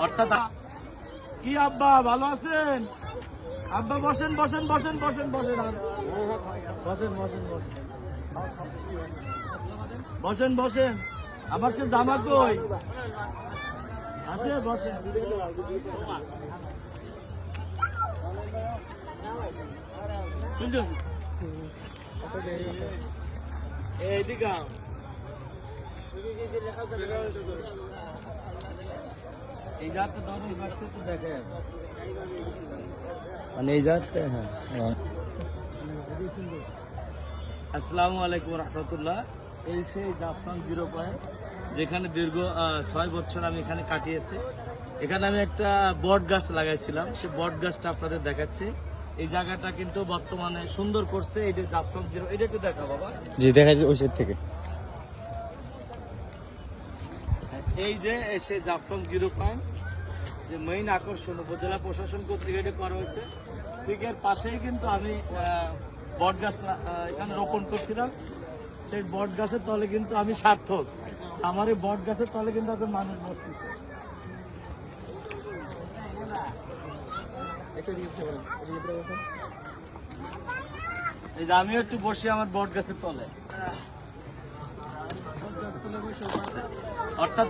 অর্থাৎ কি আব্বা ভালো আছেন? আব্বা বসেন বসেন বসেন বসেন বসেন বসেন বসেন বসেন বসেন বসেন। আমার সে জামা কই আছে? বসেন। শুনছেন? এইদিকে এই জাত তো ধরো বাচ্চা তো দেখে মানে এই জাত। হ্যাঁ, আসসালামু আলাইকুম রহমতুল্লাহ। এই সেই জাফরান 0 পয়েন্ট, যেখানে দীর্ঘ 6 বছর আমি এখানে কাটিয়েছি। এখানে আমি একটা বট গাছ লাগাইছিলাম, সেই বট গাছটা আপনাদের দেখাচ্ছি। এই জায়গাটা কিন্তু বর্তমানে সুন্দর করছে। এই যে জাফরান 0, এটা একটু দেখা বাবা। জি দেখা যায় ওই সাইড থেকে। এই যে সেই জাফরান 0 পয়েন্ট, যে মেইন আকর্ষণ উপজেলা প্রশাসন কর্তৃক এটা করা হয়েছে। ঠিক এর পাশেই কিন্তু আমি বট গাছ এখানে রোপণ করছিলাম। সেই বট গাছের তলে কিন্তু আমি সার্থক। আমার এই বট গাছের তলে কিন্তু এখন মানুষ বসতেছে। এই যে আমিও একটু বসি আমার বট গাছের তলে, অর্থাৎ